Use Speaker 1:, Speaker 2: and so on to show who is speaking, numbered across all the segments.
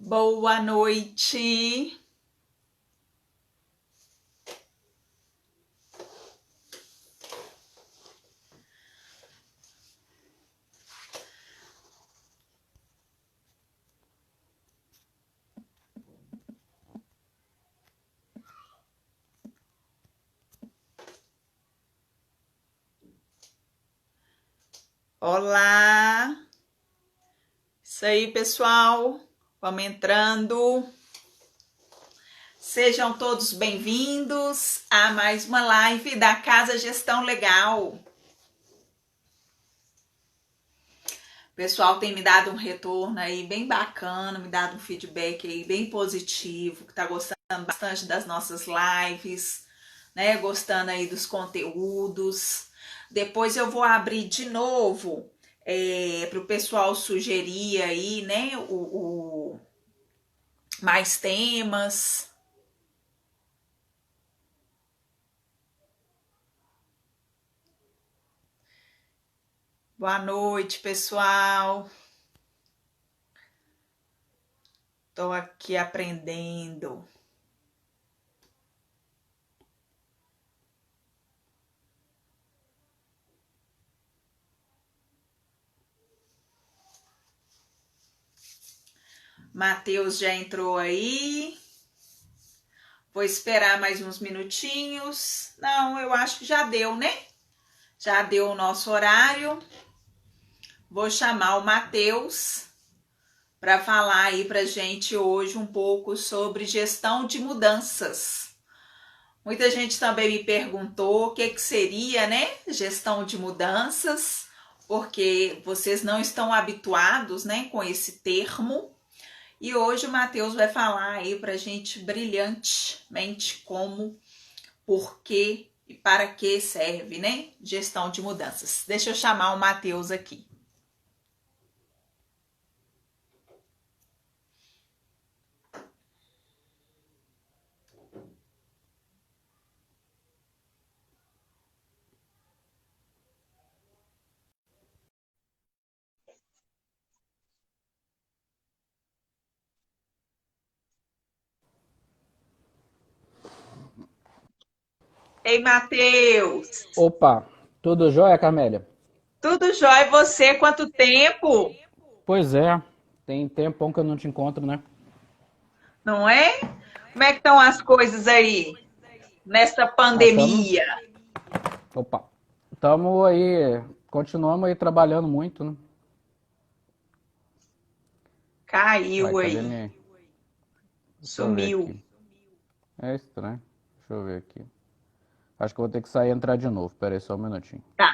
Speaker 1: Boa noite. Olá. Isso aí, pessoal. Vamos entrando. Sejam todos bem-vindos a mais uma live da Casa Gestão Legal. O pessoal tem me dado um retorno aí bem bacana, me dado um feedback aí bem positivo, que tá gostando bastante das nossas lives, né? Gostando aí dos conteúdos. Depois eu vou abrir de novo para o pessoal sugerir aí, né? Mais temas. Boa noite, pessoal. Estou aqui aprendendo. Matheus já entrou aí. Vou esperar mais uns minutinhos. Não, eu acho que já deu, né? Já deu o nosso horário. Vou chamar o Matheus para falar aí para gente hoje um pouco sobre gestão de mudanças. Muita gente também me perguntou o que seria, né? Gestão de mudanças, porque vocês não estão habituados, né, com esse termo. E hoje o Matheus vai falar aí pra gente brilhantemente como, por quê e para que serve, né? Gestão de mudanças. Deixa eu chamar o Matheus aqui. Ei, Matheus!
Speaker 2: Opa, tudo jóia, Carmélia?
Speaker 1: Tudo jóia? E você? Quanto tempo?
Speaker 2: Pois é, tem tempão que eu não te encontro, né?
Speaker 1: Não é? Como é que estão as coisas aí nessa
Speaker 2: Ah, tamo,
Speaker 1: pandemia?
Speaker 2: opa, tamo aí, continuamos aí trabalhando muito, né? Uai,
Speaker 1: Caiu
Speaker 2: cadê
Speaker 1: aí,
Speaker 2: minha? Deixa eu ver
Speaker 1: sumiu.
Speaker 2: aqui. É estranho, deixa eu ver aqui. Acho que eu vou ter que sair e entrar de novo, pera aí só um minutinho.
Speaker 1: Tá.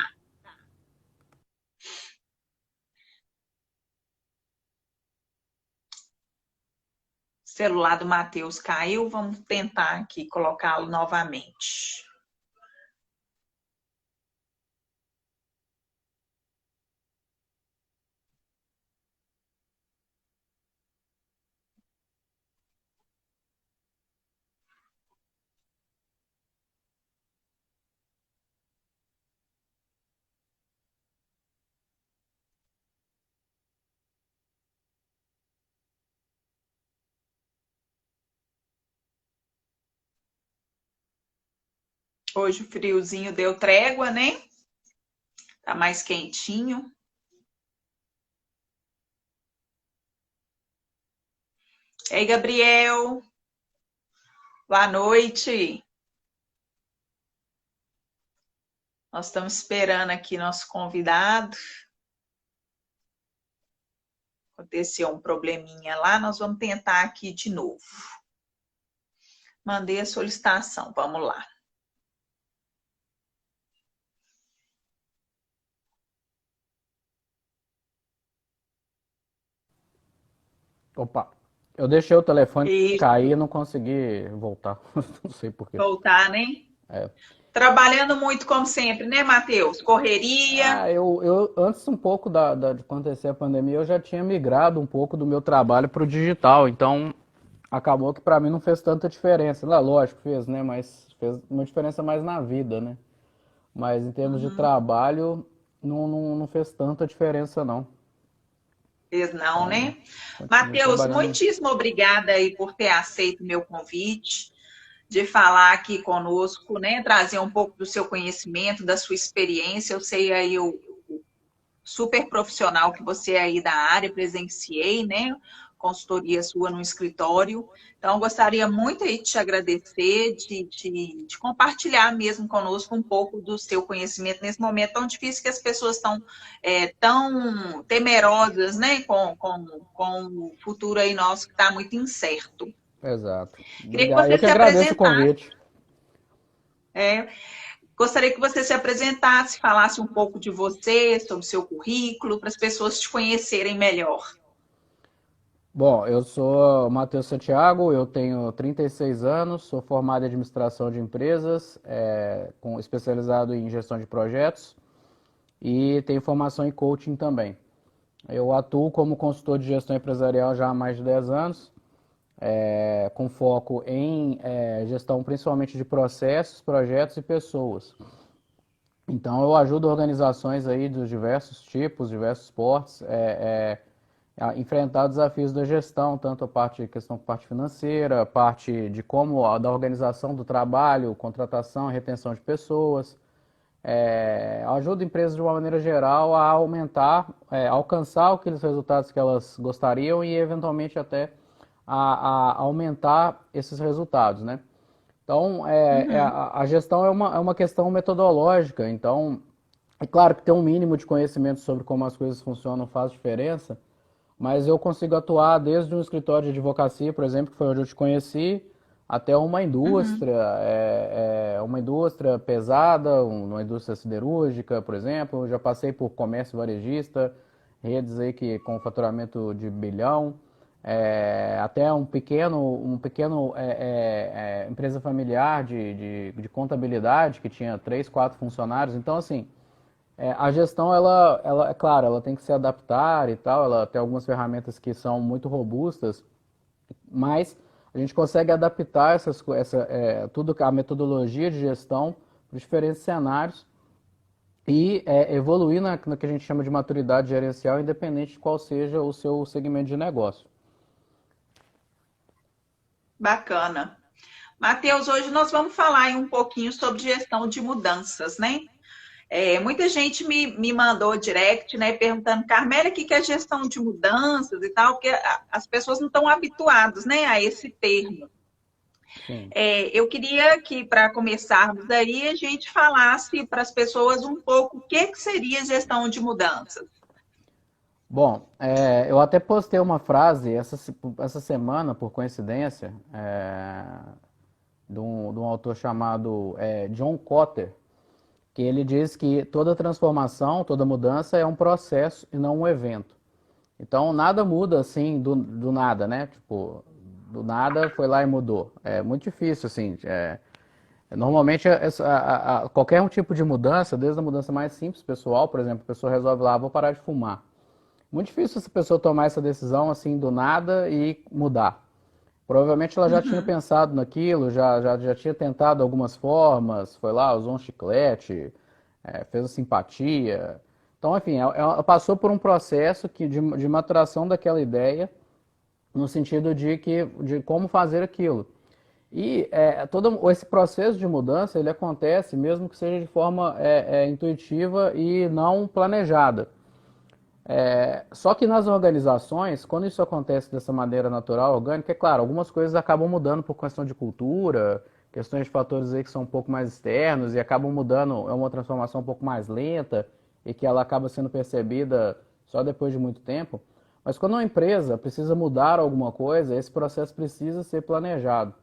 Speaker 1: O celular do Matheus caiu, vamos tentar aqui colocá-lo novamente. Hoje o friozinho deu trégua, né? Tá mais quentinho. Ei, Gabriel, boa noite. Nós estamos esperando aqui nosso convidado. Aconteceu um probleminha lá, nós vamos tentar aqui de novo. Mandei a solicitação, vamos lá.
Speaker 2: Opa, eu deixei o telefone
Speaker 1: E
Speaker 2: cair e não consegui voltar, não sei por quê.
Speaker 1: voltar, né?
Speaker 2: É.
Speaker 1: Trabalhando muito como sempre, né, Matheus? Correria.
Speaker 2: Eu antes um pouco de acontecer a pandemia, eu já tinha migrado um pouco do meu trabalho para o digital, então acabou que para mim não fez tanta diferença. Lá, lógico, fez, né? Mas fez uma diferença mais na vida, né? Mas em termos de
Speaker 1: Uhum.
Speaker 2: trabalho, não fez tanta diferença, não.
Speaker 1: Não,
Speaker 2: Então,
Speaker 1: né?
Speaker 2: continuo
Speaker 1: Matheus,
Speaker 2: trabalhando.
Speaker 1: muitíssimo obrigada aí por ter aceito o meu convite, de falar aqui conosco, né? Trazer um pouco do seu conhecimento, da sua experiência. Eu sei aí o super profissional que você é aí da área, presenciei, né? Consultoria sua no escritório. Então, gostaria muito aí de te agradecer, de compartilhar mesmo conosco um pouco do seu conhecimento nesse momento tão difícil que as pessoas estão tão temerosas, né? Com o futuro aí nosso que está muito incerto.
Speaker 2: Exato.
Speaker 1: Queria que
Speaker 2: Obrigado. Eu
Speaker 1: você
Speaker 2: que
Speaker 1: se
Speaker 2: agradeço o
Speaker 1: apresentasse.
Speaker 2: convite.
Speaker 1: é, Gostaria que você se apresentasse, falasse um pouco de você, sobre o seu currículo, para as pessoas te conhecerem melhor.
Speaker 2: Bom, eu sou Matheus Santiago, eu tenho 36 anos, sou formado em administração de empresas, especializado em gestão de projetos e tenho formação em coaching também. Eu atuo como consultor de gestão empresarial já há mais de 10 anos, com foco em gestão principalmente de processos, projetos e pessoas. Então eu ajudo organizações aí dos diversos tipos, diversos portes, a enfrentar desafios da gestão, tanto a parte financeira, a parte de como da organização do trabalho, contratação e retenção de pessoas. Ajuda empresas de uma maneira geral a aumentar, alcançar aqueles resultados que elas gostariam e eventualmente até a aumentar esses resultados, né? Então,
Speaker 1: Uhum,
Speaker 2: a gestão é uma questão metodológica. Então, é claro que ter um mínimo de conhecimento sobre como as coisas funcionam faz diferença, mas eu consigo atuar desde um escritório de advocacia, por exemplo, que foi onde eu te conheci, até
Speaker 1: uhum.
Speaker 2: uma indústria pesada, uma indústria siderúrgica, por exemplo. Eu já passei por comércio varejista, redes aí que com faturamento de bilhão, até um pequeno empresa familiar de contabilidade que tinha três, quatro funcionários. Então, assim, a gestão, é claro, ela tem que se adaptar e tal, ela tem algumas ferramentas que são muito robustas, mas a gente consegue adaptar tudo a metodologia de gestão para diferentes cenários e evoluir no que a gente chama de maturidade gerencial, independente de qual seja o seu segmento de negócio.
Speaker 1: Bacana. Matheus, hoje nós vamos falar aí um pouquinho sobre gestão de mudanças, né? Muita gente me mandou direct, né, perguntando, Carmélia, o que é gestão de mudanças e tal, porque as pessoas não estão habituadas, né, a esse termo.
Speaker 2: Sim.
Speaker 1: Eu queria que, para começarmos aí, a gente falasse para as pessoas um pouco o que seria gestão de mudanças.
Speaker 2: Bom, eu até postei uma frase essa semana, por coincidência, de um autor chamado John Kotter, que ele diz que toda transformação, toda mudança é um processo e não um evento. Então, nada muda assim do nada, né? Tipo, do nada foi lá e mudou. É muito difícil, assim. Normalmente, qualquer um tipo de mudança, desde a mudança mais simples, pessoal, por exemplo, a pessoa resolve lá, vou parar de fumar. Muito difícil essa pessoa tomar essa decisão assim do nada e mudar. Provavelmente ela já tinha
Speaker 1: Uhum,
Speaker 2: pensado naquilo, já tinha tentado algumas formas, foi lá, usou um chiclete, fez a simpatia. Então, enfim, ela passou por um processo de maturação daquela ideia, no sentido de como fazer aquilo. E todo esse processo de mudança, ele acontece mesmo que seja de forma intuitiva e não planejada. Só que nas organizações, quando isso acontece dessa maneira natural, orgânica, é claro, algumas coisas acabam mudando por questão de cultura, questões de fatores aí que são um pouco mais externos e acabam mudando, é uma transformação um pouco mais lenta e que ela acaba sendo percebida só depois de muito tempo. Mas quando uma empresa precisa mudar alguma coisa, esse processo precisa ser planejado.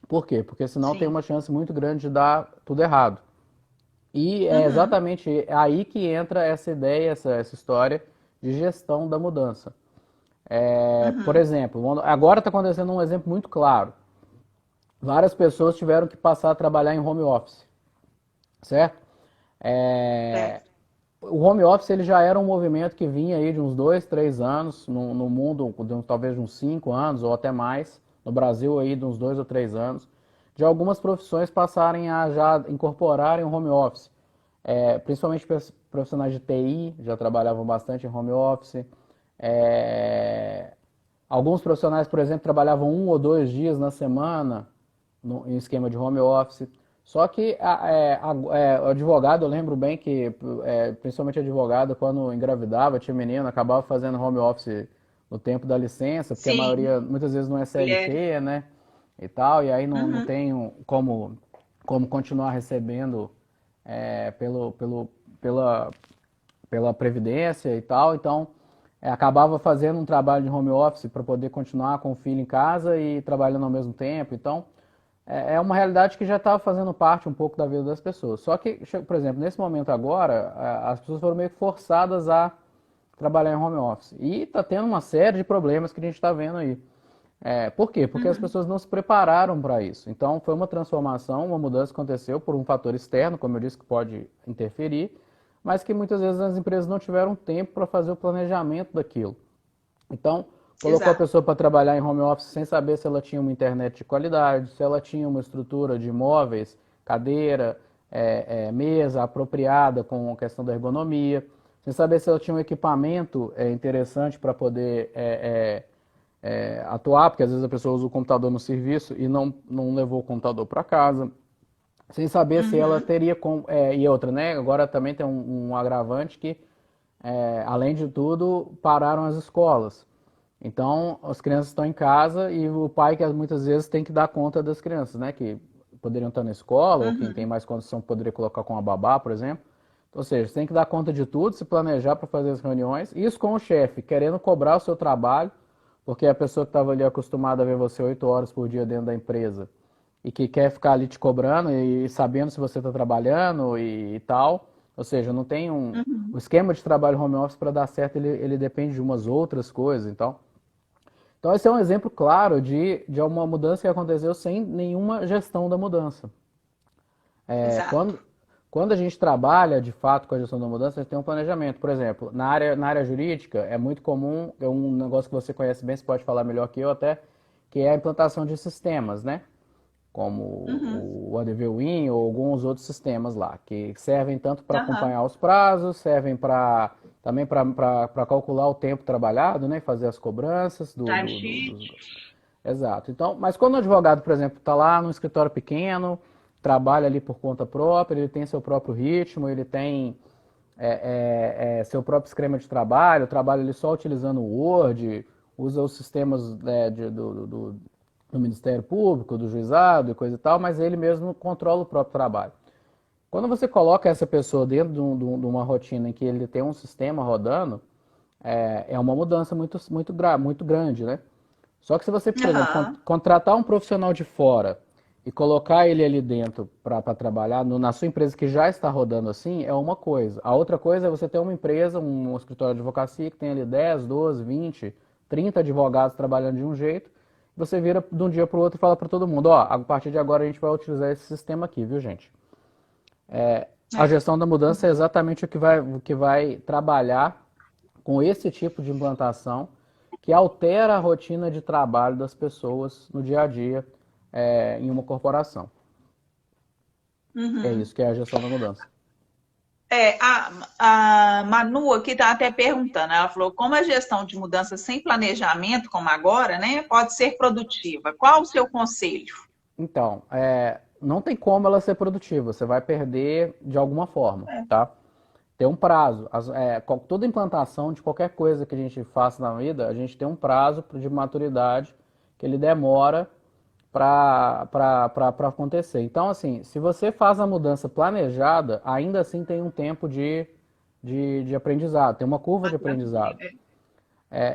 Speaker 2: Por quê? Porque senão tem
Speaker 1: sim.
Speaker 2: uma chance muito grande de dar tudo errado. E é
Speaker 1: Uhum,
Speaker 2: exatamente aí que entra essa ideia, essa história de gestão da mudança. Por
Speaker 1: uhum,
Speaker 2: exemplo, agora está acontecendo um exemplo muito claro. Várias pessoas tiveram que passar a trabalhar em home office, certo? É,
Speaker 1: certo.
Speaker 2: o home office ele já era um movimento que vinha aí de uns 2, 3 anos no mundo, talvez de uns 5 anos ou até mais. No Brasil aí de uns 2 ou 3 anos, de algumas profissões passarem a já incorporarem o home office. Principalmente profissionais de TI já trabalhavam bastante em home office. É, alguns profissionais, por exemplo, trabalhavam 1 ou 2 dias na semana em esquema de home office. Só que o advogado, eu lembro bem que, principalmente advogado, quando engravidava, tinha menino, acabava fazendo home office no tempo da licença, porque a
Speaker 1: Sim,
Speaker 2: maioria muitas vezes não é
Speaker 1: mulher.
Speaker 2: CLT, né? E tal, e aí não
Speaker 1: Uhum,
Speaker 2: tem como continuar recebendo pela, pela Previdência e tal, então acabava fazendo um trabalho de home office para poder continuar com o filho em casa e trabalhando ao mesmo tempo. Então, é uma realidade que já estava fazendo parte um pouco da vida das pessoas. Só que, por exemplo, nesse momento agora, as pessoas foram meio que forçadas a trabalhar em home office. E está tendo uma série de problemas que a gente está vendo aí. Por quê? Porque as
Speaker 1: uhum.
Speaker 2: pessoas não se prepararam para isso. Então, foi uma transformação, uma mudança que aconteceu por um fator externo, como eu disse, que pode interferir, mas que muitas vezes as empresas não tiveram tempo para fazer o planejamento daquilo. Então, colocou a
Speaker 1: Exato.
Speaker 2: pessoa para trabalhar em home office sem saber se ela tinha uma internet de qualidade, se ela tinha uma estrutura de móveis, cadeira, mesa apropriada com a questão da ergonomia, sem saber se ela tinha um equipamento interessante para poder atuar, porque às vezes a pessoa usa o computador no serviço e não levou o computador para casa, sem saber se ela
Speaker 1: Uhum,
Speaker 2: teria. E outra, né? Agora também tem um agravante que, além de tudo, pararam as escolas. Então, as crianças estão em casa e o pai que muitas vezes tem que dar conta das crianças, né? Que poderiam estar na escola, ou quem tem
Speaker 1: uhum.
Speaker 2: mais condição poderia colocar com a babá, por exemplo. Ou seja, você tem que dar conta de tudo, se planejar para fazer as reuniões. Isso com o chefe, querendo cobrar o seu trabalho, porque a pessoa que estava ali acostumada a ver você 8 horas por dia dentro da empresa e que quer ficar ali te cobrando e sabendo se você está trabalhando e tal. Ou seja, não tem o
Speaker 1: Uhum.
Speaker 2: esquema de trabalho home office para dar certo, ele depende de umas outras coisas. Então, esse é um exemplo claro de uma mudança que aconteceu sem nenhuma gestão da mudança. É,
Speaker 1: Exato.
Speaker 2: quando a gente trabalha de fato com a gestão da mudança, a gente tem um planejamento. Por exemplo, na área jurídica, é muito comum, é um negócio que você conhece bem, você pode falar melhor que eu até, que é a implantação de sistemas, né? Como
Speaker 1: Uhum.
Speaker 2: o ADV-Win ou alguns outros sistemas lá, que servem tanto para
Speaker 1: Aham.
Speaker 2: acompanhar os prazos, servem também para calcular o tempo trabalhado, né? Fazer as cobranças dos.
Speaker 1: Timesheet.
Speaker 2: Exato. Então, mas quando o advogado, por exemplo, está lá num escritório pequeno, trabalha ali por conta própria, ele tem seu próprio ritmo, ele tem seu próprio esquema de trabalho, trabalha ali só utilizando o Word, usa os sistemas do Ministério Público, do juizado e coisa e tal, mas ele mesmo controla o próprio trabalho. Quando você coloca essa pessoa dentro de uma rotina em que ele tem um sistema rodando, é uma mudança muito grande, né? Só que se você, por exemplo,
Speaker 1: Aham.
Speaker 2: contratar um profissional de fora e colocar ele ali dentro para trabalhar na sua empresa que já está rodando assim, é uma coisa. A outra coisa é você ter uma empresa, um escritório de advocacia que tem ali 10, 12, 20, 30 advogados trabalhando de um jeito, você vira de um dia para o outro e fala para todo mundo, ó, a partir de agora a gente vai utilizar esse sistema aqui, viu, gente? A
Speaker 1: É.
Speaker 2: gestão da mudança é exatamente o que vai trabalhar com esse tipo de implantação que altera a rotina de trabalho das pessoas no dia a dia em uma corporação. É
Speaker 1: Uhum.
Speaker 2: isso que é a gestão da mudança.
Speaker 1: A Manu aqui está até perguntando, ela falou, como a gestão de mudança sem planejamento, como agora, né, pode ser produtiva? Qual o seu conselho?
Speaker 2: Então, não tem como ela ser produtiva, você vai perder de alguma forma, tá? Tem um prazo. Toda implantação de qualquer coisa que a gente faça na vida, a gente tem um prazo de maturidade que ele demora para acontecer. Então, assim, se você faz a mudança planejada, ainda assim tem um tempo de aprendizado, tem uma curva de aprendizado.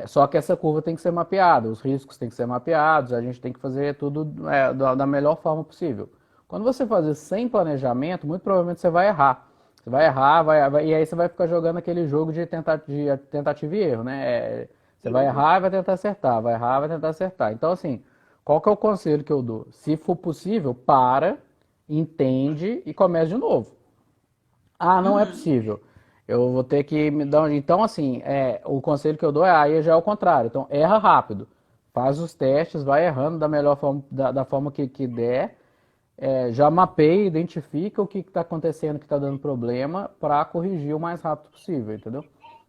Speaker 2: Só que essa curva tem que ser mapeada, os riscos têm que ser mapeados, a gente tem que fazer tudo da melhor forma possível. Quando você fazer sem planejamento, muito provavelmente você vai errar. Você vai errar, e aí você vai ficar jogando aquele jogo de tentativa e erro, né? Você vai errar e vai tentar acertar, vai errar e vai tentar acertar. Então, assim, qual que é o conselho que eu dou? Se for possível, para, entende e comece de novo. Ah, não é
Speaker 1: Uhum.
Speaker 2: possível. Eu vou ter que me dar. Então, assim, o conselho que eu dou aí já é o contrário. Então, erra rápido. Faz os testes, vai errando da melhor forma, da forma que der. Já mapeia, identifica o que está acontecendo, que está dando problema, para corrigir o mais rápido possível, entendeu?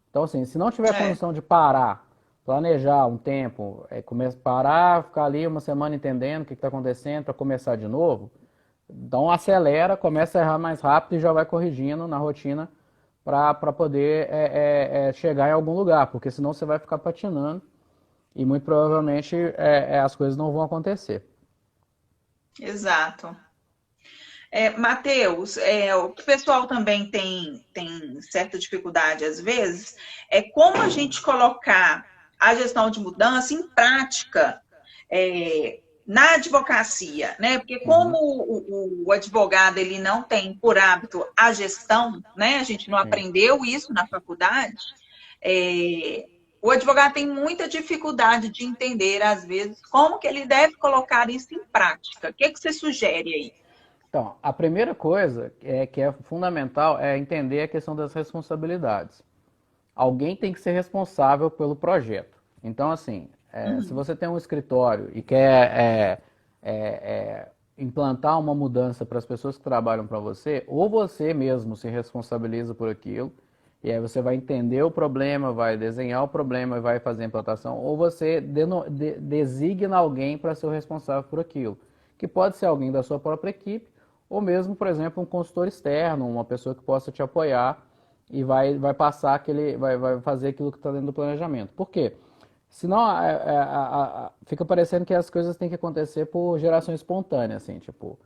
Speaker 2: Então, assim, se não tiver
Speaker 1: É,
Speaker 2: condição de parar, planejar um tempo, parar, ficar ali uma semana entendendo o que está acontecendo para começar de novo, então acelera, começa a errar mais rápido e já vai corrigindo na rotina para poder chegar em algum lugar, porque senão você vai ficar patinando e muito provavelmente as coisas não vão acontecer.
Speaker 1: exato. Matheus, o que o pessoal também tem certa dificuldade às vezes é como a gente colocar a gestão de mudança em prática na advocacia, né? Porque como
Speaker 2: Uhum,
Speaker 1: o advogado ele não tem por hábito a gestão, né? A gente não
Speaker 2: sim.
Speaker 1: aprendeu isso na faculdade. é, o advogado tem muita dificuldade de entender, às vezes, como que ele deve colocar isso em prática. O que que você sugere aí?
Speaker 2: Então, a primeira coisa que é fundamental é entender a questão das responsabilidades. Alguém tem que ser responsável pelo projeto. Então, assim, se
Speaker 1: Uhum.
Speaker 2: você tem um escritório e quer implantar uma mudança para as pessoas que trabalham para você, ou você mesmo se responsabiliza por aquilo, e aí você vai entender o problema, vai desenhar o problema e vai fazer a implantação, ou você designa alguém para ser o responsável por aquilo, que pode ser alguém da sua própria equipe, ou mesmo, por exemplo, um consultor externo, uma pessoa que possa te apoiar e vai passar vai fazer aquilo que está dentro do planejamento. Por quê? Senão fica parecendo que as coisas têm que acontecer por geração espontânea, assim, tipo,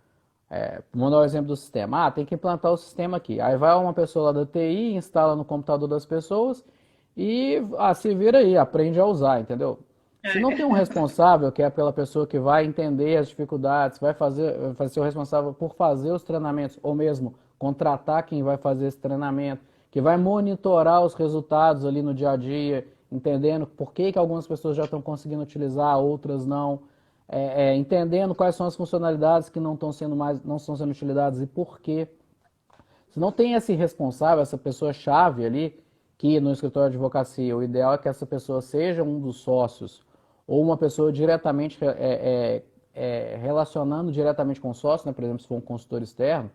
Speaker 2: vamos dar o exemplo do sistema. Ah, tem que implantar o sistema aqui. Aí vai uma pessoa lá da TI, instala no computador das pessoas e se vira aí, aprende a usar, entendeu? Se não tem um responsável, que é aquela pessoa que vai entender as dificuldades, vai ser o responsável por fazer os treinamentos, ou mesmo contratar quem vai fazer esse treinamento, que vai monitorar os resultados ali no dia a dia, entendendo por que algumas pessoas já estão conseguindo utilizar, outras não, entendendo quais são as funcionalidades que não estão sendo utilizadas e por quê. Se não tem esse responsável, essa pessoa-chave ali, que no escritório de advocacia, o ideal é que essa pessoa seja um dos sócios ou uma pessoa diretamente relacionando diretamente com o sócio, né? Por exemplo, se for um consultor externo,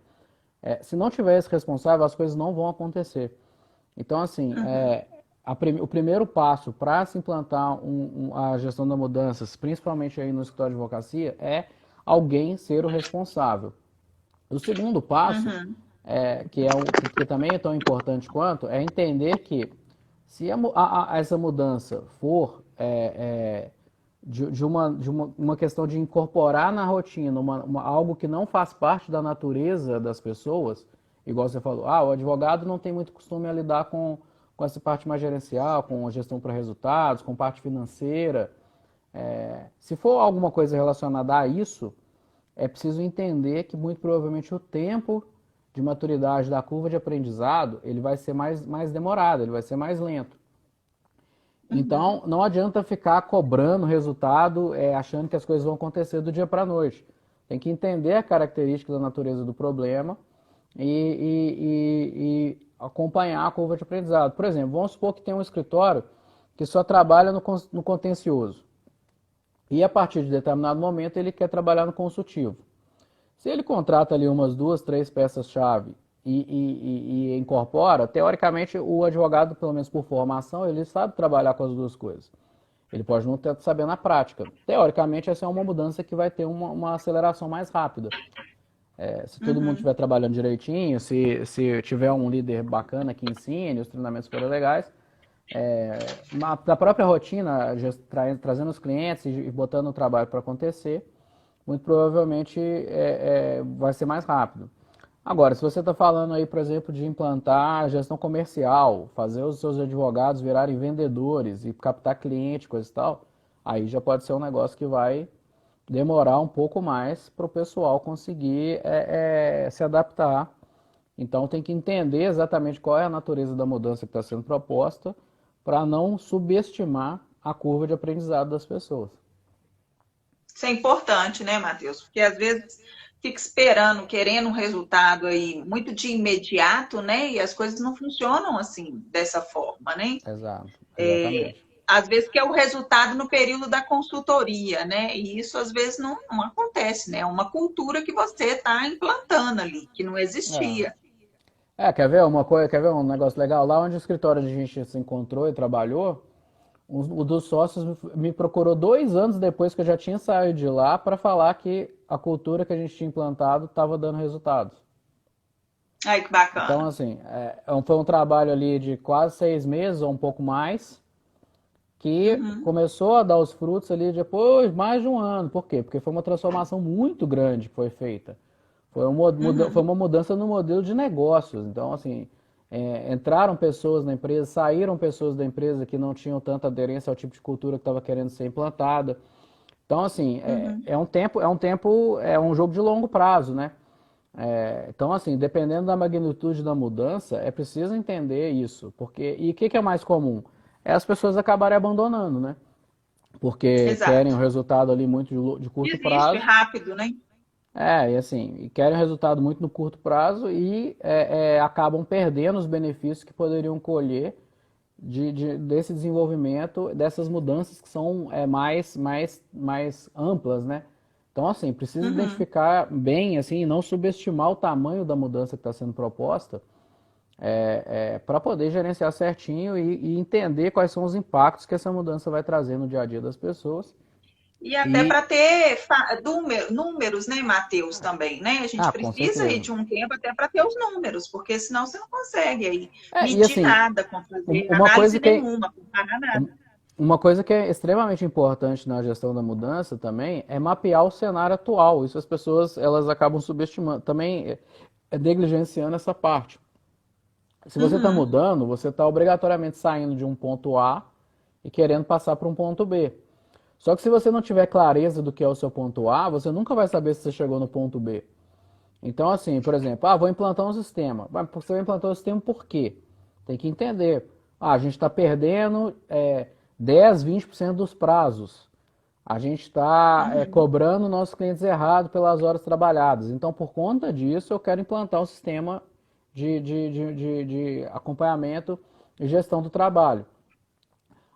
Speaker 2: se não tiver esse responsável, as coisas não vão acontecer. Então, assim,
Speaker 1: Uhum.
Speaker 2: o primeiro passo para se implantar a gestão das mudanças, principalmente aí no escritório de advocacia, é alguém ser o responsável. O segundo passo,
Speaker 1: Uhum.
Speaker 2: que também é tão importante quanto, é entender que se essa mudança for uma questão de incorporar na rotina algo que não faz parte da natureza das pessoas, igual você falou, o advogado não tem muito costume a lidar com essa parte mais gerencial, com a gestão para resultados, com parte financeira. Se for alguma coisa relacionada a isso, é preciso entender que muito provavelmente o tempo de maturidade da curva de aprendizado ele vai ser mais demorado, ele vai ser mais lento.
Speaker 1: Uhum.
Speaker 2: Então, não adianta ficar cobrando resultado, achando que as coisas vão acontecer do dia para a noite. Tem que entender a característica da natureza do problema e acompanhar a curva de aprendizado. Por exemplo, vamos supor que tem um escritório que só trabalha no contencioso. E a partir de determinado momento ele quer trabalhar no consultivo. Se ele contrata ali umas duas, três peças-chave e incorpora, teoricamente o advogado, pelo menos por formação, ele sabe trabalhar com as duas coisas. Ele pode não ter saber na prática. Teoricamente, essa é uma mudança que vai ter uma aceleração mais rápida. Se todo mundo
Speaker 1: Uhum.
Speaker 2: estiver trabalhando direitinho, se tiver um líder bacana que ensine, os treinamentos forem legais, da própria rotina, trazendo os clientes e botando o trabalho para acontecer, muito provavelmente vai ser mais rápido. Agora, se você está falando aí, por exemplo, de implantar a gestão comercial, fazer os seus advogados virarem vendedores e captar cliente, coisa e tal, aí já pode ser um negócio que vai demorar um pouco mais para o pessoal conseguir se adaptar. Então tem que entender exatamente qual é a natureza da mudança que está sendo proposta para não subestimar a curva de aprendizado das pessoas.
Speaker 1: Isso é importante, né, Matheus? Porque às vezes fica esperando, querendo um resultado aí muito de imediato, né? E as coisas não funcionam assim, dessa forma, né?
Speaker 2: Exato,
Speaker 1: É,
Speaker 2: exatamente.
Speaker 1: às vezes que é o resultado no período da consultoria, né? E isso às vezes não acontece, né? É uma cultura que você está implantando ali, que não
Speaker 2: É.
Speaker 1: existia.
Speaker 2: quer ver um negócio legal? Lá onde o escritório a gente se encontrou e trabalhou, o dos sócios me procurou 2 anos depois que eu já tinha saído de lá para falar que a cultura que a gente tinha implantado estava dando resultados.
Speaker 1: Ai, que
Speaker 2: Então,
Speaker 1: bacana.
Speaker 2: assim, foi um trabalho ali de quase 6 meses ou um pouco mais, que
Speaker 1: Uhum,
Speaker 2: começou a dar os frutos ali depois mais de um ano. Por quê? Porque foi uma transformação muito grande que foi feita. Foi
Speaker 1: uhum,
Speaker 2: uma mudança no modelo de negócios. Então, assim, entraram pessoas na empresa, saíram pessoas da empresa que não tinham tanta aderência ao tipo de cultura que estava querendo ser implantada. Então, assim,
Speaker 1: uhum.
Speaker 2: é um jogo de longo prazo, né? Então, assim, dependendo da magnitude da mudança, é preciso entender isso. E o que é mais comum? É as pessoas acabarem abandonando, né? Porque querem
Speaker 1: Exato.
Speaker 2: um resultado ali muito de curto
Speaker 1: Desiste
Speaker 2: prazo.
Speaker 1: rápido, né?
Speaker 2: E assim, querem um resultado muito no curto prazo e acabam perdendo os benefícios que poderiam colher desse desenvolvimento, dessas mudanças que são mais amplas, né? Então, assim, precisa
Speaker 1: Uhum.
Speaker 2: identificar bem, assim, e não subestimar o tamanho da mudança que está sendo proposta, para poder gerenciar certinho e entender quais são os impactos que essa mudança vai trazer no dia a dia das pessoas.
Speaker 1: E até
Speaker 2: E,
Speaker 1: para ter números, né, Matheus, também, né? A gente
Speaker 2: com
Speaker 1: precisa aí
Speaker 2: certeza.
Speaker 1: de um tempo até para ter os números, porque senão você não consegue aí
Speaker 2: E
Speaker 1: medir
Speaker 2: assim,
Speaker 1: nada, fazer
Speaker 2: uma coisa
Speaker 1: análise
Speaker 2: que é,
Speaker 1: nenhuma, comparar nada.
Speaker 2: um- uma coisa que é extremamente importante na gestão da mudança também é mapear o cenário atual. Isso as pessoas elas acabam subestimando, também negligenciando essa parte. Se você está
Speaker 1: Uhum,
Speaker 2: mudando, você está obrigatoriamente saindo de um ponto A e querendo passar para um ponto B. Só que se você não tiver clareza do que é o seu ponto A, você nunca vai saber se você chegou no ponto B. Então, assim, por exemplo, vou implantar um sistema. Você vai implantar um sistema por quê? Tem que entender. A gente está perdendo 10, 20% dos prazos. A gente está
Speaker 1: uhum,
Speaker 2: cobrando nossos clientes errado pelas horas trabalhadas. Então, por conta disso, eu quero implantar um sistema de acompanhamento e gestão do trabalho.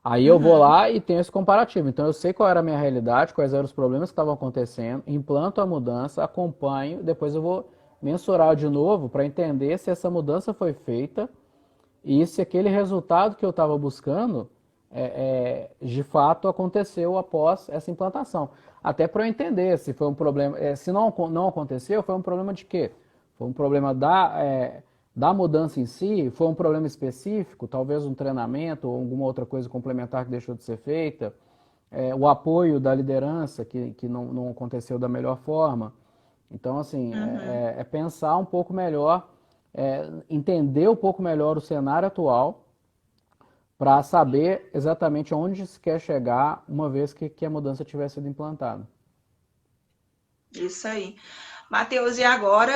Speaker 2: Aí eu vou
Speaker 1: uhum.
Speaker 2: lá e tenho esse comparativo. Então eu sei qual era a minha realidade, quais eram os problemas que estavam acontecendo, implanto a mudança, acompanho, depois eu vou mensurar de novo para entender se essa mudança foi feita e se aquele resultado que eu estava buscando de fato aconteceu após essa implantação. Até para eu entender se foi um problema, se não aconteceu, foi um problema de quê? Foi um problema da mudança em si? Foi um problema específico? Talvez um treinamento ou alguma outra coisa complementar que deixou de ser feita? O apoio da liderança que não aconteceu da melhor forma. Então, assim,
Speaker 1: Uhum.
Speaker 2: pensar um pouco melhor, entender um pouco melhor o cenário atual para saber exatamente onde se quer chegar uma vez que a mudança tiver sido implantada.
Speaker 1: Isso aí. Matheus, e agora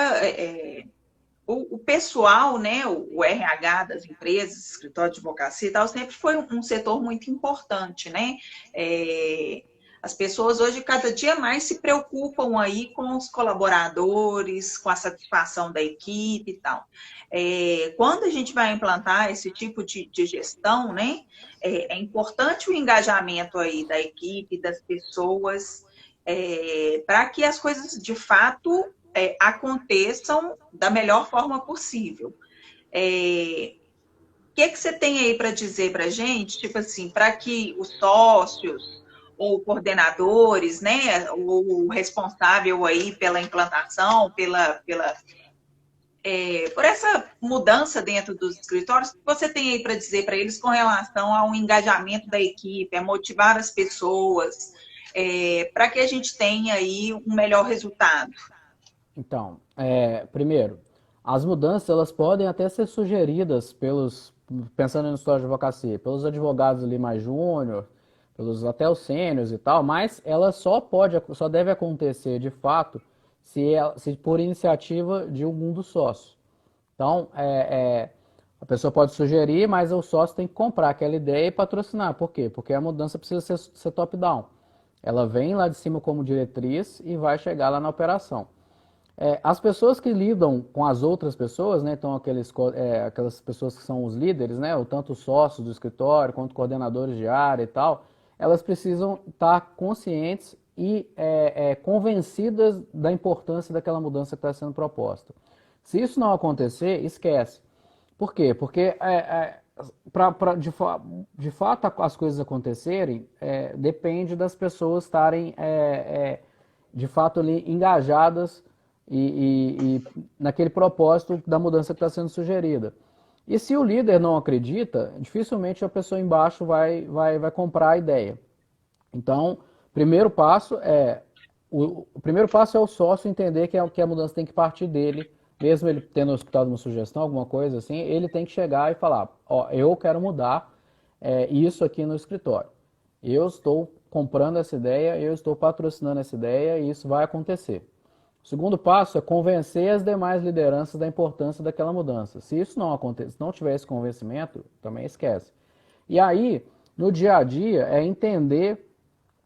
Speaker 1: o pessoal, né, o RH das empresas, escritório de advocacia e tal, sempre foi um setor muito importante, né? É, as pessoas hoje, cada dia mais, se preocupam aí com os colaboradores, com a satisfação da equipe e tal. Quando a gente vai implantar esse tipo de gestão, né, é importante o engajamento aí da equipe, das pessoas, para que as coisas de fato aconteçam da melhor forma possível. O que você tem aí para dizer para a gente, tipo assim, para que os sócios ou coordenadores, né, o responsável aí pela implantação, por essa mudança dentro dos escritórios, o que você tem aí para dizer para eles com relação ao engajamento da equipe, a motivar as pessoas, para que a gente tenha aí um melhor resultado?
Speaker 2: Então, primeiro, as mudanças elas podem até ser sugeridas pensando no história de advocacia, pelos advogados ali mais júnior, pelos até os sêniores e tal, mas ela só deve acontecer de fato se por iniciativa de algum dos sócios. Então, a pessoa pode sugerir, mas o sócio tem que comprar aquela ideia e patrocinar. Por quê? Porque a mudança precisa ser top-down. Ela vem lá de cima como diretriz e vai chegar lá na operação. As pessoas que lidam com as outras pessoas, né, então aquelas pessoas que são os líderes, né, ou tanto os sócios do escritório quanto coordenadores de área e tal, elas precisam estar conscientes e convencidas da importância daquela mudança que está sendo proposta. Se isso não acontecer, esquece. Por quê? Porque de fato as coisas acontecerem, depende das pessoas estarem de fato ali engajadas e naquele propósito da mudança que está sendo sugerida. E se o líder não acredita, dificilmente a pessoa embaixo vai comprar a ideia. Então, o primeiro passo é o sócio entender que a mudança tem que partir dele, mesmo ele tendo escutado uma sugestão, alguma coisa assim, ele tem que chegar e falar, ó, eu quero mudar isso aqui no escritório. Eu estou comprando essa ideia, eu estou patrocinando essa ideia e isso vai acontecer. O segundo passo é convencer as demais lideranças da importância daquela mudança. Se isso não acontecer, se não tiver esse convencimento, também esquece. E aí, no dia a dia, é entender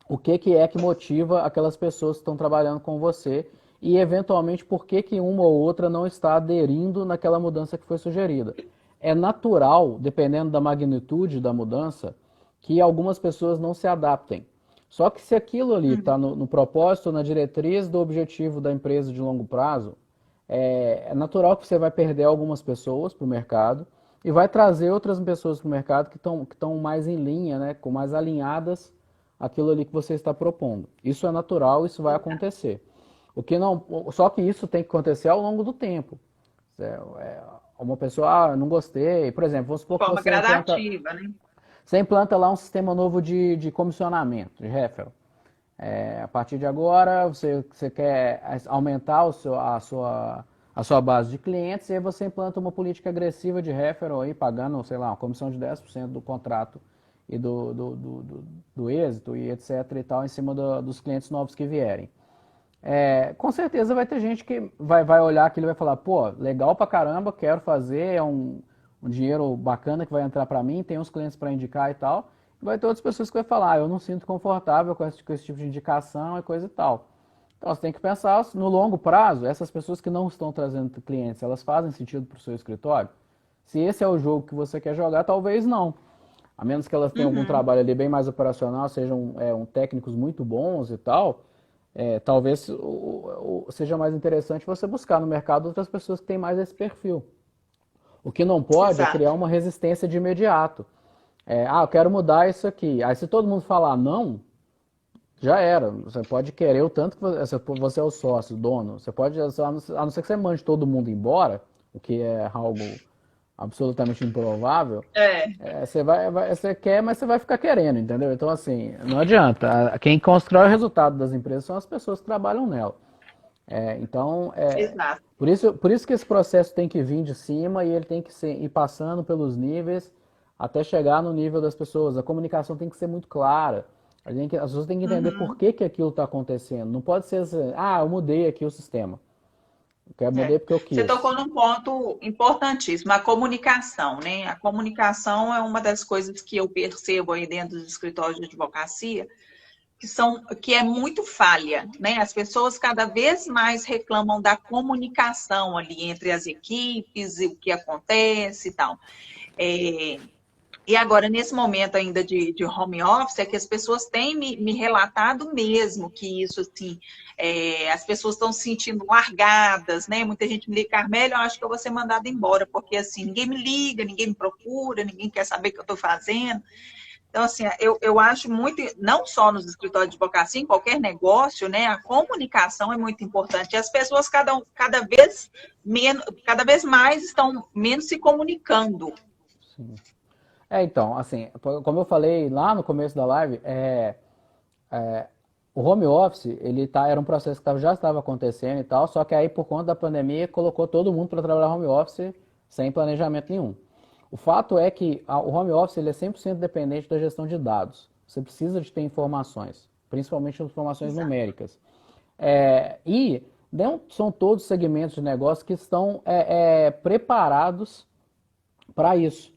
Speaker 2: o que é que motiva aquelas pessoas que estão trabalhando com você e, eventualmente, por que uma ou outra não está aderindo naquela mudança que foi sugerida. É natural, dependendo da magnitude da mudança, que algumas pessoas não se adaptem. Só que se aquilo ali está no propósito, na diretriz do objetivo da empresa de longo prazo, é natural que você vai perder algumas pessoas para o mercado e vai trazer outras pessoas para o mercado que estão mais em linha, né, com mais alinhadas aquilo ali que você está propondo. Isso é natural, isso vai acontecer. Só que isso tem que acontecer ao longo do tempo. Uma pessoa, não gostei, por exemplo, vamos supor
Speaker 1: De
Speaker 2: que
Speaker 1: forma gradativa, né?
Speaker 2: você implanta lá um sistema novo de comissionamento, de referral. A partir de agora, você quer aumentar a sua base de clientes e aí você implanta uma política agressiva de referral, aí, pagando, sei lá, uma comissão de 10% do contrato e do êxito e etc. e tal, em cima dos clientes novos que vierem. Com certeza vai ter gente que vai olhar aquilo e vai falar, pô, legal pra caramba, quero fazer, é um dinheiro bacana que vai entrar para mim, tem uns clientes para indicar e tal. E vai ter outras pessoas que vai falar, eu não sinto confortável com esse tipo de indicação e coisa e tal. Então você tem que pensar no longo prazo, essas pessoas que não estão trazendo clientes, elas fazem sentido para o seu escritório? Se esse é o jogo que você quer jogar, talvez não. A menos que elas tenham algum trabalho ali bem mais operacional, sejam técnicos muito bons e tal, talvez seja mais interessante você buscar no mercado outras pessoas que têm mais esse perfil. O que não pode é criar
Speaker 1: Exato.
Speaker 2: uma resistência de imediato. Eu quero mudar isso aqui. Aí se todo mundo falar não, já era. Você pode querer o tanto que você é o sócio, dono. Você pode, a não ser que você mande todo mundo embora, o que é algo absolutamente improvável,
Speaker 1: É,
Speaker 2: você quer, mas você vai ficar querendo, entendeu? Então, assim, não adianta. Quem constrói o resultado das empresas são as pessoas que trabalham nela. Então,
Speaker 1: exato.
Speaker 2: por isso que esse processo tem que vir de cima e ele tem que ir passando pelos níveis até chegar no nível das pessoas. A comunicação tem que ser muito clara. As pessoas têm que entender por
Speaker 1: Uhum.
Speaker 2: que aquilo está acontecendo. Não pode ser assim, eu mudei aqui o sistema. Eu
Speaker 1: É.
Speaker 2: mudei porque eu
Speaker 1: Você
Speaker 2: quis.
Speaker 1: tocou num ponto importantíssimo, a comunicação, né? A comunicação é uma das coisas que eu percebo aí dentro dos escritórios de advocacia, que é muito falha, né? As pessoas cada vez mais reclamam da comunicação ali entre as equipes e o que acontece e tal. É, e agora, nesse momento ainda de home office, é que as pessoas têm me relatado mesmo que isso, assim, as pessoas estão se sentindo largadas, né? Muita gente me liga, Carmélia, eu acho que eu vou ser mandada embora, porque, assim, ninguém me liga, ninguém me procura, ninguém quer saber o que eu estou fazendo. Então, assim, eu acho muito, não só nos escritórios de advocacia, em qualquer negócio, né? A comunicação é muito importante. E as pessoas cada vez mais estão menos se comunicando.
Speaker 2: Sim. Então, assim, como eu falei lá no começo da live, o home office, era um processo que já estava acontecendo e tal, só que aí por conta da pandemia colocou todo mundo para trabalhar home office sem planejamento nenhum. O fato é que o home office ele é 100% dependente da gestão de dados. Você precisa de ter informações, principalmente informações
Speaker 1: Exato.
Speaker 2: numéricas. E não são todos segmentos de negócio que estão preparados para isso.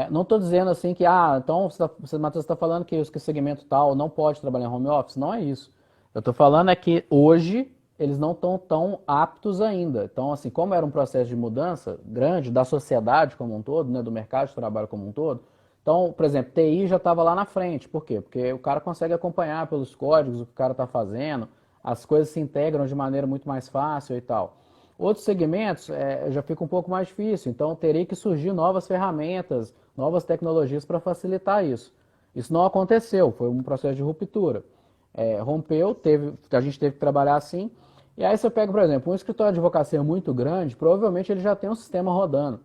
Speaker 2: Não estou dizendo assim que, então você, Matheus, está falando que o segmento tal não pode trabalhar em home office. Não é isso. Eu estou falando é que hoje eles não estão tão aptos ainda. Então, assim, como era um processo de mudança grande da sociedade como um todo, né, do mercado de trabalho como um todo, então, por exemplo, TI já estava lá na frente. Por quê? Porque o cara consegue acompanhar pelos códigos o que o cara está fazendo, as coisas se integram de maneira muito mais fácil e tal. Outros segmentos já fica um pouco mais difícil, então teria que surgir novas ferramentas, novas tecnologias para facilitar isso. Isso não aconteceu, foi um processo de ruptura. Rompeu, a gente teve que trabalhar assim. E aí você pega, por exemplo, um escritório de advocacia muito grande, provavelmente ele já tem um sistema rodando.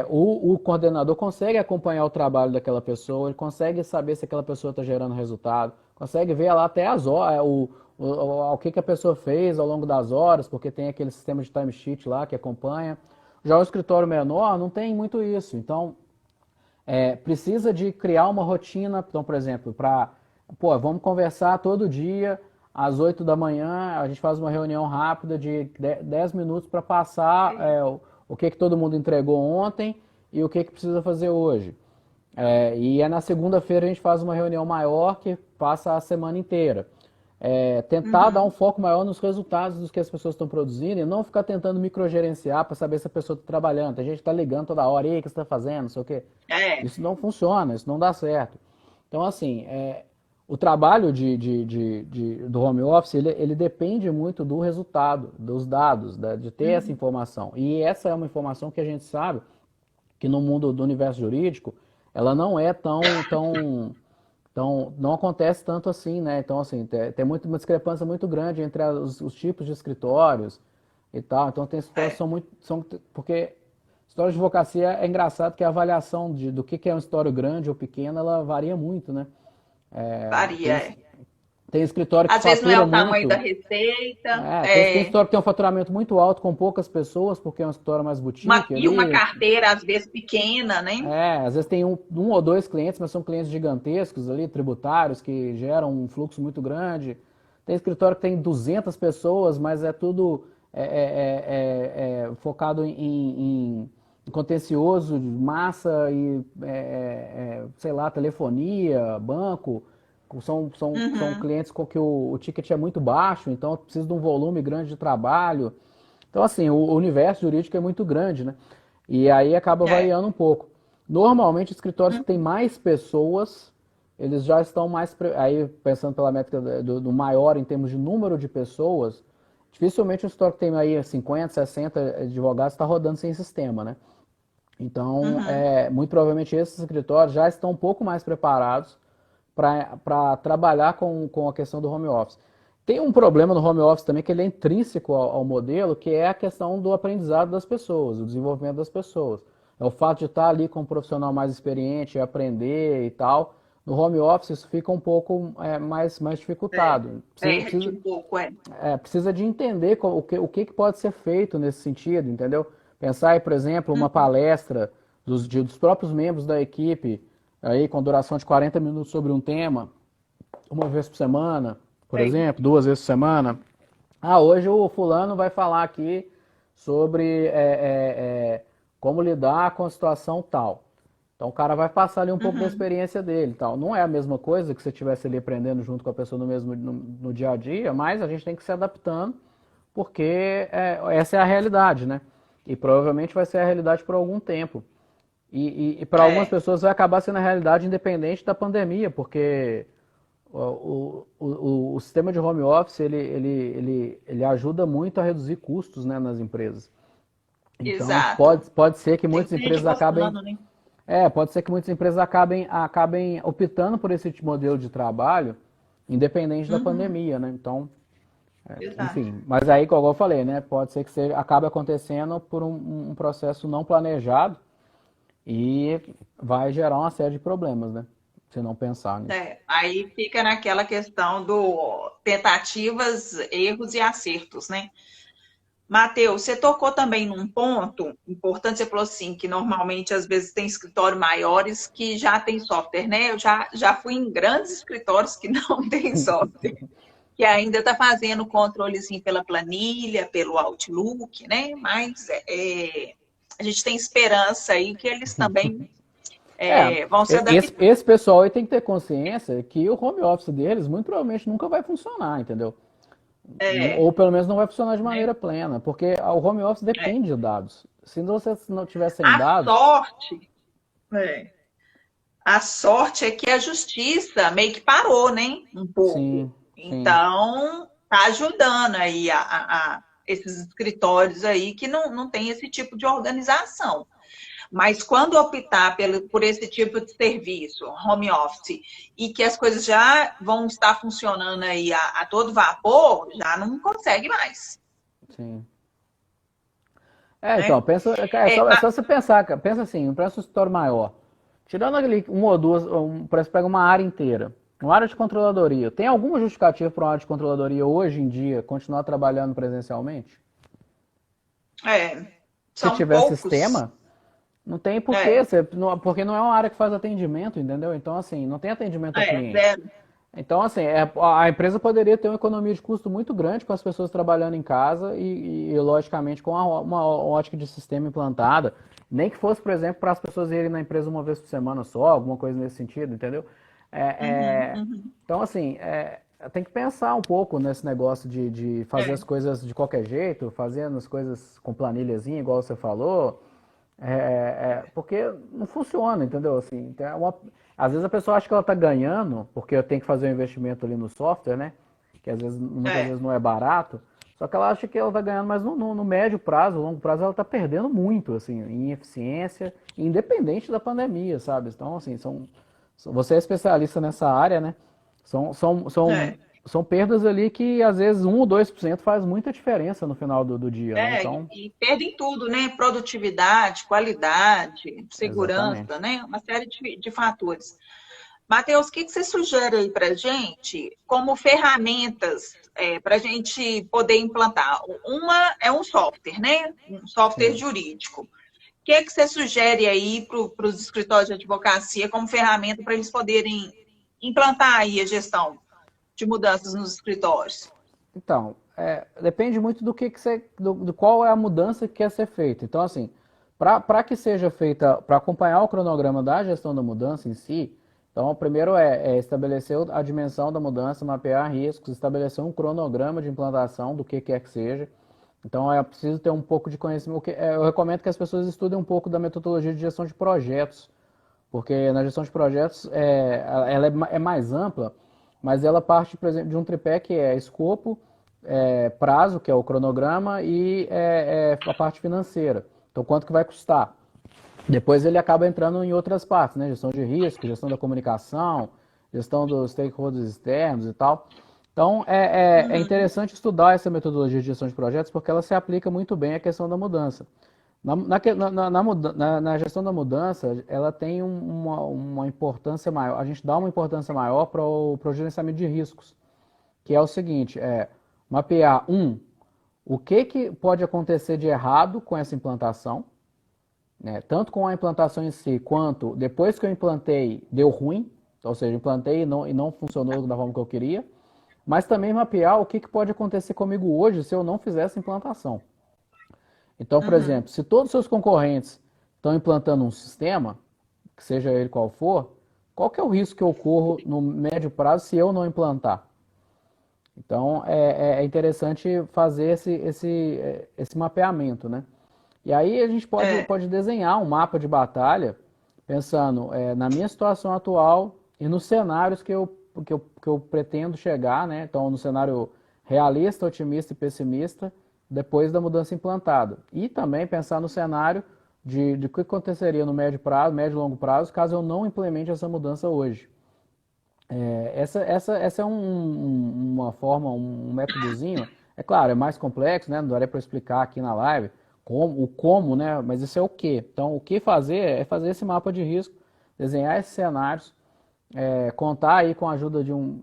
Speaker 2: O coordenador consegue acompanhar o trabalho daquela pessoa, ele consegue saber se aquela pessoa está gerando resultado, consegue ver lá até as horas, o que a pessoa fez ao longo das horas, porque tem aquele sistema de timesheet lá que acompanha. Já o escritório menor não tem muito isso, então precisa de criar uma rotina, então, por exemplo, vamos conversar todo dia, às 8 da manhã, a gente faz uma reunião rápida de 10 minutos para passar o que todo mundo entregou ontem e o que precisa fazer hoje. E na segunda-feira a gente faz uma reunião maior que passa a semana inteira. Tentar dar um foco maior nos resultados dos que as pessoas estão produzindo e não ficar tentando microgerenciar para saber se a pessoa está trabalhando. A gente está ligando toda hora, e aí, o que você está fazendo, não sei o quê. Isso não funciona, isso não dá certo. Então, assim, o trabalho do home office, ele depende muito do resultado, dos dados, de ter essa informação. E essa é uma informação que a gente sabe que no mundo do universo jurídico, ela não é não acontece tanto assim, né? Então, assim, tem uma discrepância muito grande entre os tipos de escritórios e tal. Então, tem escritórios que porque história de advocacia é engraçado que a avaliação do que é um escritório grande ou pequeno, ela varia muito, né?
Speaker 1: Varia.
Speaker 2: Tem escritório que
Speaker 1: Às vezes não é
Speaker 2: fatura
Speaker 1: o tamanho da
Speaker 2: muito.
Speaker 1: receita.
Speaker 2: Tem escritório que tem um faturamento muito alto com poucas pessoas, porque é um escritório mais boutique
Speaker 1: E uma
Speaker 2: ali.
Speaker 1: carteira, às vezes, pequena, né?
Speaker 2: Às vezes tem um ou dois clientes, mas são clientes gigantescos ali, tributários, que geram um fluxo muito grande. Tem escritório que tem 200 pessoas, mas é tudo focado em contencioso, massa e, sei lá, telefonia, banco. São clientes com que o ticket é muito baixo, então precisa de um volume grande de trabalho. Então, assim, o universo jurídico é muito grande, né? E aí acaba variando um pouco. Normalmente, escritórios que têm mais pessoas, eles já estão mais... Aí, pensando pela métrica do maior em termos de número de pessoas, dificilmente um escritório que tem aí 50, 60 advogados está rodando sem sistema, né? Então, muito provavelmente esses escritórios já estão um pouco mais preparados para trabalhar com a questão do home office. Tem um problema no home office também que ele é intrínseco ao modelo, que é a questão do aprendizado das pessoas, o desenvolvimento das pessoas. É o fato de estar ali com um profissional mais experiente, aprender e tal. No home office isso fica um pouco mais dificultado.
Speaker 1: Perde um pouco,
Speaker 2: Precisa de entender o que pode ser feito nesse sentido, entendeu? Pensar aí, por exemplo, uma palestra dos próprios membros da equipe, aí com duração de 40 minutos sobre um tema, uma vez por semana, por exemplo, 2 vezes por semana. Hoje o fulano vai falar aqui sobre como lidar com a situação tal. Então o cara vai passar ali um pouco da experiência dele, tal. Não é a mesma coisa que você estivesse ali aprendendo junto com a pessoa no dia a dia, mas a gente tem que se adaptando, porque essa é a realidade, né? E provavelmente vai ser a realidade por algum tempo. E para algumas pessoas vai acabar sendo a realidade independente da pandemia, porque o sistema de home office ele ajuda muito a reduzir custos, né, nas empresas. Então pode ser que muitas empresas acabem pode ser que muitas empresas acabem optando por esse modelo de trabalho, independente da pandemia, né? Então, enfim, mas aí, como eu falei, né, pode ser que acabe acontecendo por um processo não planejado e vai gerar uma série de problemas, né? Se não pensar nisso.
Speaker 1: Aí fica naquela questão do tentativas, erros e acertos, né? Matheus, você tocou também num ponto importante, você falou assim, que normalmente às vezes tem escritórios maiores que já tem software, né? Eu já fui em grandes escritórios que não tem software, que ainda está fazendo o controlezinho pela planilha, pelo Outlook, né? Mas a gente tem esperança aí que eles também vão se adaptar.
Speaker 2: Esse pessoal aí tem que ter consciência que o home office deles muito provavelmente nunca vai funcionar, entendeu? Ou pelo menos não vai funcionar de maneira plena, porque o home office depende de dados. Se você não tiver sem dados...
Speaker 1: A sorte é que a justiça meio que parou, né? Um pouco.
Speaker 2: Sim.
Speaker 1: Então, tá ajudando aí esses escritórios aí que não tem esse tipo de organização. Mas quando optar por esse tipo de serviço, home office, e que as coisas já vão estar funcionando aí a todo vapor, já não consegue mais,
Speaker 2: Sim. Então,
Speaker 1: né?
Speaker 2: pensa, cara, é só você pensar, cara, pensa assim, pensa um escritório maior. Tirando ali uma ou duas, parece que pega uma área inteira. Uma área de controladoria. Tem alguma justificativa para uma área de controladoria hoje em dia continuar trabalhando presencialmente? Se
Speaker 1: São
Speaker 2: tiver
Speaker 1: poucos,
Speaker 2: sistema, não tem porquê,
Speaker 1: é,
Speaker 2: porque não é uma área que faz atendimento, entendeu? Então, assim, não tem atendimento ao cliente.
Speaker 1: zero.
Speaker 2: Então, assim, a empresa poderia ter uma economia de custo muito grande com as pessoas trabalhando em casa logicamente, com uma ótica de sistema implantada. Nem que fosse, por exemplo, para as pessoas irem na empresa uma vez por semana só, alguma coisa nesse sentido, entendeu? É,
Speaker 1: Uhum,
Speaker 2: é,
Speaker 1: uhum.
Speaker 2: então, assim, tem que pensar um pouco nesse negócio de fazer as
Speaker 1: É,
Speaker 2: coisas de qualquer jeito, fazendo as coisas com planilhazinha, igual você falou. Porque não funciona, entendeu? Assim, às vezes a pessoa acha que ela está ganhando, porque eu tenho que fazer um investimento ali no software, né? Que às vezes, muitas
Speaker 1: é.
Speaker 2: vezes não é barato. Só que ela acha que ela está ganhando, mas no médio prazo, longo prazo, ela está perdendo muito, assim, em eficiência, independente da pandemia, sabe? Então, assim, você é especialista nessa área, né? São, são, são,
Speaker 1: É.
Speaker 2: são perdas ali que às vezes 1 ou 2% faz muita diferença no final do dia, né? Então,
Speaker 1: E perdem tudo, né? Produtividade, qualidade, segurança,
Speaker 2: exatamente.
Speaker 1: né? Uma série de fatores. Matheus, o que você sugere aí para gente como ferramentas para a gente poder implantar? Uma é um software, né? Um software
Speaker 2: Sim.
Speaker 1: jurídico. O que você sugere aí para os escritórios de advocacia como ferramenta para eles poderem implantar aí a gestão de mudanças nos escritórios?
Speaker 2: Então, depende muito que você, do qual é a mudança que quer ser feita. Então, assim, para que seja feita, para acompanhar o cronograma da gestão da mudança em si, então, o primeiro é estabelecer a dimensão da mudança, mapear riscos, estabelecer um cronograma de implantação do que quer que seja. Então, é preciso ter um pouco de conhecimento. Eu recomendo que as pessoas estudem um pouco da metodologia de gestão de projetos, porque na gestão de projetos ela é mais ampla, mas ela parte, por exemplo, de um tripé que é escopo, prazo, que é o cronograma, e a parte financeira. Então, quanto que vai custar? Depois ele acaba entrando em outras partes, né? Gestão de risco, gestão da comunicação, gestão dos stakeholders externos e tal. Então, é
Speaker 1: Uhum.
Speaker 2: interessante estudar essa metodologia de gestão de projetos porque ela se aplica muito bem à questão da mudança. Na gestão da mudança, ela tem uma importância maior, a gente dá uma importância maior para o gerenciamento de riscos, que é o seguinte, mapear, o que pode acontecer de errado com essa implantação, né, tanto com a implantação em si, quanto depois que eu implantei, deu ruim, ou seja, implantei e não funcionou da forma que eu queria, mas também mapear o que pode acontecer comigo hoje se eu não fizer essa implantação. Então, por
Speaker 1: Uhum.
Speaker 2: exemplo, se todos os seus concorrentes estão implantando um sistema, que seja ele qual for, qual que é o risco que eu corro no médio prazo se eu não implantar? Então, é interessante fazer esse mapeamento, né? E aí a gente pode,
Speaker 1: É,
Speaker 2: pode desenhar um mapa de batalha pensando na minha situação atual e nos cenários que eu pretendo chegar, né? Então, no cenário realista, otimista e pessimista, depois da mudança implantada. E também pensar no cenário de o que aconteceria no médio prazo, médio e longo prazo, caso eu não implemente essa mudança hoje. Essa é uma forma, um métodozinho. É claro, é mais complexo, né? Não daria para explicar aqui na live o como, né? Mas isso é o que. Então, o que fazer é fazer esse mapa de risco, desenhar esses cenários, contar aí com a ajuda de um.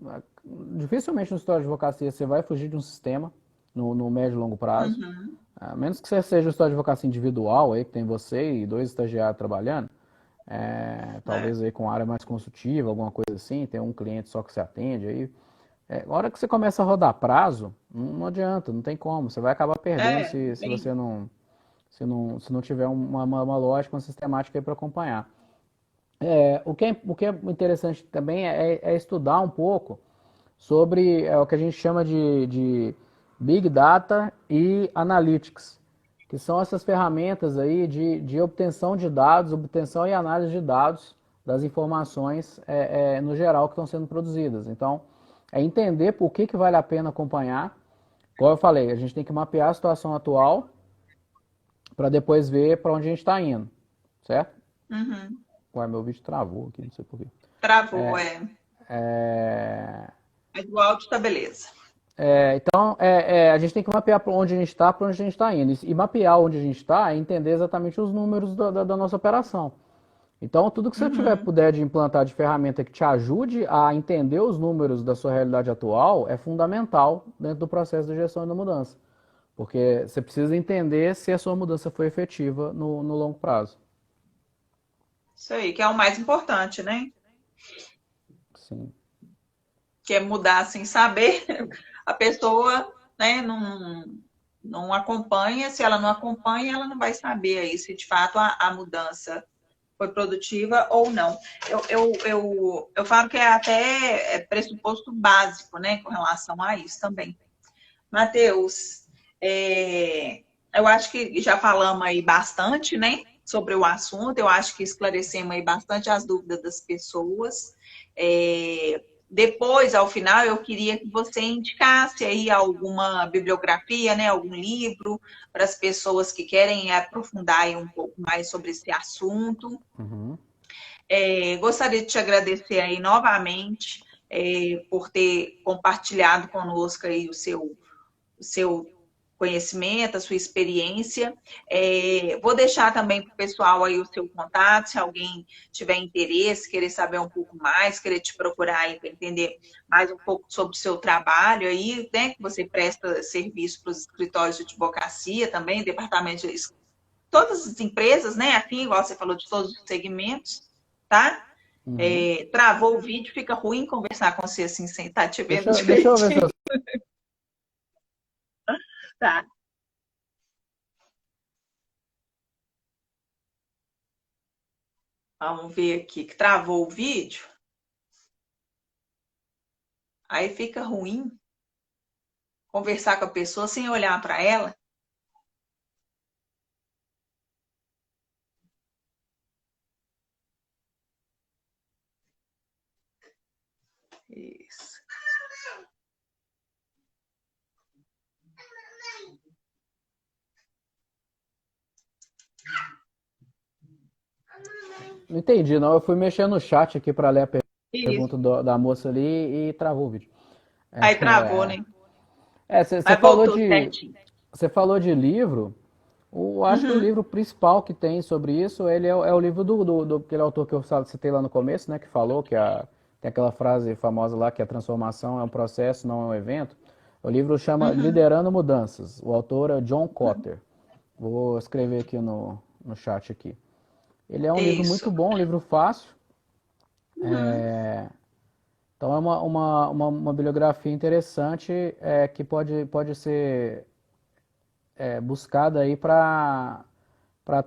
Speaker 2: Dificilmente no história de advocacia você vai fugir de um sistema no médio e longo prazo.
Speaker 1: uhum.
Speaker 2: A menos que você seja um história de advocacia individual aí, que tem você e 2 estagiários trabalhando.
Speaker 1: É,
Speaker 2: Talvez aí com área mais consultiva, alguma coisa assim, tem um cliente só que você atende aí. A hora que você começa a rodar prazo, não adianta, não tem como, você vai acabar perdendo se
Speaker 1: bem,
Speaker 2: você se não tiver uma lógica, uma sistemática aí para acompanhar. O que é interessante também é estudar um pouco sobre o que a gente chama de Big Data e Analytics, que são essas ferramentas aí de obtenção de dados, obtenção e análise de dados das informações no geral que estão sendo produzidas. Então, é entender por que vale a pena acompanhar Como eu falei, a gente tem que mapear a situação atual para depois ver para onde a gente está indo, certo?
Speaker 1: Uhum.
Speaker 2: Ué, meu vídeo travou aqui, não sei por quê.
Speaker 1: Travou, é.
Speaker 2: É,
Speaker 1: Mas o áudio tá beleza.
Speaker 2: então, a gente tem que mapear para onde a gente está, para onde a gente está indo. E mapear onde a gente está é entender exatamente os números da nossa operação. Então, tudo que você tiver
Speaker 1: Uhum.
Speaker 2: puder de implantar de ferramenta que te ajude a entender os números da sua realidade atual é fundamental dentro do processo de gestão e da mudança. Porque você precisa entender se a sua mudança foi efetiva no longo prazo.
Speaker 1: Isso aí, que é o mais importante, né?
Speaker 2: Sim.
Speaker 1: Que é mudar sem saber. A pessoa, né, não acompanha. Se ela não acompanha, ela não vai saber aí se de fato a mudança foi produtiva ou não. Eu falo que é até pressuposto básico, né, com relação a isso também. Matheus, eu acho que já falamos aí bastante, né, sobre o assunto. Eu acho que esclarecemos aí bastante as dúvidas das pessoas. Depois, ao final, eu queria que você indicasse aí alguma bibliografia, né, algum livro para as pessoas que querem aprofundar aí um pouco mais sobre esse assunto.
Speaker 2: Uhum.
Speaker 1: Gostaria de te agradecer aí novamente por ter compartilhado conosco aí o seu conhecimento, a sua experiência. Vou deixar também para o pessoal aí o seu contato, se alguém tiver interesse, querer saber um pouco mais, querer te procurar aí para entender mais um pouco sobre o seu trabalho aí, né? Que você presta serviço para os escritórios de advocacia também, departamento de todas as empresas, né? Assim, igual você falou, de todos os segmentos, tá?
Speaker 2: Uhum.
Speaker 1: Travou o vídeo, fica ruim conversar com você assim, sem estar te vendo
Speaker 2: Deixa eu ver se
Speaker 1: direitinho.
Speaker 2: eu...
Speaker 1: Tá. Vamos ver aqui, que travou o vídeo. Aí fica ruim conversar com a pessoa sem olhar para ela. Isso.
Speaker 2: Não entendi, não. Eu fui mexer no chat aqui para ler a
Speaker 1: Isso.
Speaker 2: pergunta da moça ali e travou o vídeo.
Speaker 1: Aí travou, né?
Speaker 2: Você
Speaker 1: Mas
Speaker 2: falou
Speaker 1: voltou
Speaker 2: de,
Speaker 1: certinho.
Speaker 2: você falou de livro. Acho que o
Speaker 1: Uhum,
Speaker 2: livro principal que tem sobre isso, ele é o livro do aquele autor que eu citei lá no começo, né, que falou que tem aquela frase famosa lá que a transformação é um processo, não é um evento. O livro chama
Speaker 1: uhum,
Speaker 2: Liderando Mudanças. O autor é John Kotter. Vou escrever aqui no chat aqui. Ele é um livro muito
Speaker 1: isso.
Speaker 2: bom, um livro fácil.
Speaker 1: Uhum,
Speaker 2: Então é uma bibliografia interessante que pode ser buscada aí para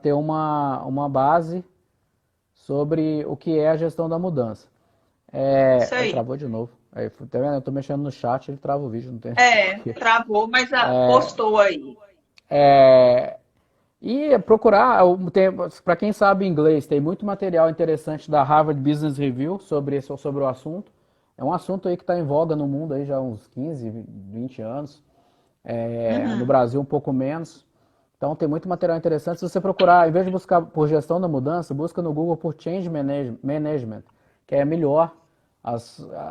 Speaker 2: ter uma base sobre o que é a gestão da mudança.
Speaker 1: isso
Speaker 2: Aí
Speaker 1: aí.
Speaker 2: travou de novo. Aí, tá vendo? Eu tô mexendo no chat, ele trava o vídeo, não tem porquê.
Speaker 1: Travou, mas postou aí.
Speaker 2: E procurar, para quem sabe inglês, tem muito material interessante da Harvard Business Review sobre o assunto. É um assunto aí que está em voga no mundo aí já há uns 15, 20 anos. No
Speaker 1: Uhum,
Speaker 2: Brasil um pouco menos. Então tem muito material interessante. Se você procurar, em vez de buscar por gestão da mudança, busca no Google por Change Management, que é melhor.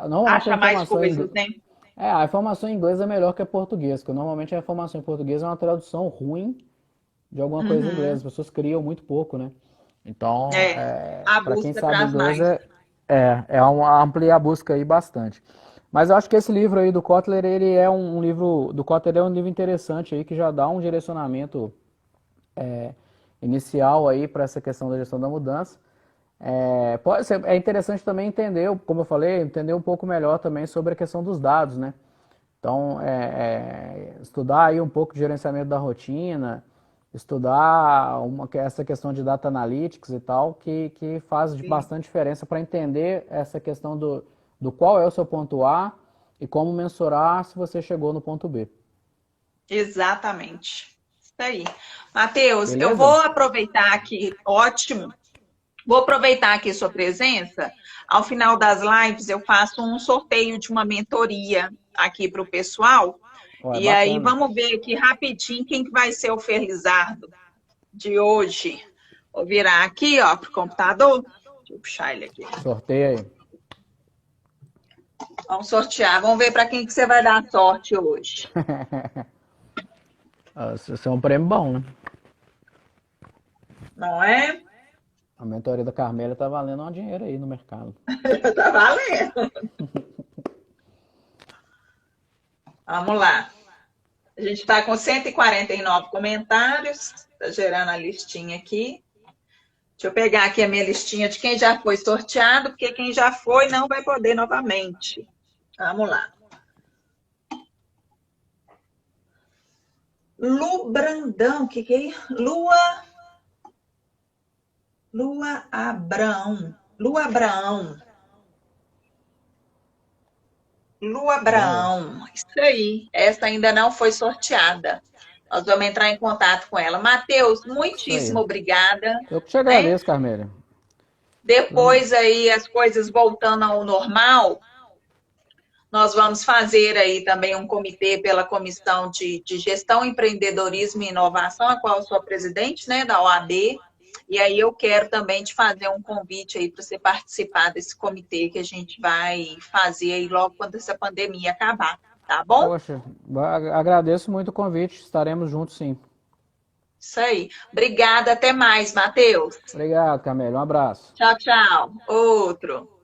Speaker 2: Normalmente a
Speaker 1: acha mais
Speaker 2: informação em
Speaker 1: coisas,
Speaker 2: inglês,
Speaker 1: né?
Speaker 2: a informação em inglês é melhor que a português, porque normalmente a informação em português é uma tradução ruim de alguma coisa em inglês. As
Speaker 1: Uhum.
Speaker 2: pessoas criam muito pouco, né? Então,
Speaker 1: É, a
Speaker 2: para quem
Speaker 1: busca
Speaker 2: sabe
Speaker 1: traz
Speaker 2: inglês,
Speaker 1: mais.
Speaker 2: ampliar a busca aí bastante. Mas eu acho que esse livro aí do Kotler, ele é um livro, do Kotler é um livro interessante aí, que já dá um direcionamento inicial aí para essa questão da gestão da mudança. É interessante também entender, como eu falei, entender um pouco melhor também sobre a questão dos dados, né? Então, estudar aí um pouco de gerenciamento da rotina, estudar essa questão de data analytics e tal, que faz
Speaker 1: Sim,
Speaker 2: bastante diferença para entender essa questão do qual é o seu ponto A e como mensurar se você chegou no ponto B.
Speaker 1: exatamente. Isso aí. Matheus, eu
Speaker 2: Beleza?
Speaker 1: vou aproveitar aqui, ótimo. Vou aproveitar aqui sua presença. Ao final das lives, eu faço um sorteio de uma mentoria aqui para o pessoal.
Speaker 2: Ué,
Speaker 1: E aí,
Speaker 2: bacana.
Speaker 1: vamos ver aqui rapidinho quem que vai ser o Felizardo de hoje. Vou virar aqui, ó, pro computador. Deixa eu puxar ele aqui.
Speaker 2: Sorteio aí.
Speaker 1: Vamos sortear. Vamos ver para quem que você vai dar sorte hoje.
Speaker 2: Isso é um prêmio bom, né?
Speaker 1: Não é?
Speaker 2: A mentoria da Carmélia tá valendo um dinheiro aí no mercado.
Speaker 1: Tá valendo. Vamos lá. A gente está com 149 comentários. Está gerando a listinha aqui. Deixa eu pegar aqui a minha listinha de quem já foi sorteado, porque quem já foi não vai poder novamente. Vamos lá. Lu Brandão, que é? Lua Abraão. Lua Abraão. Lua
Speaker 2: Vamos ver.
Speaker 1: Abraão. Isso aí. Essa ainda não foi sorteada. Nós vamos entrar em contato com ela. Matheus,
Speaker 2: Isso aí.
Speaker 1: muitíssimo obrigada,
Speaker 2: Eu que te
Speaker 1: né?
Speaker 2: agradeço, Carmélia.
Speaker 1: Depois aí as coisas voltando ao normal, nós vamos fazer aí também um comitê pela Comissão de Gestão, Empreendedorismo e Inovação, a qual eu sou a presidente, né, da OAB. E aí eu quero também te fazer um convite aí para você participar desse comitê que a gente vai fazer aí logo quando essa pandemia acabar, tá bom?
Speaker 2: Poxa, agradeço muito o convite. Estaremos juntos, sim.
Speaker 1: Isso aí. Obrigada, até mais, Matheus.
Speaker 2: Obrigado, Carmélia. Um abraço.
Speaker 1: Tchau, tchau. Outro.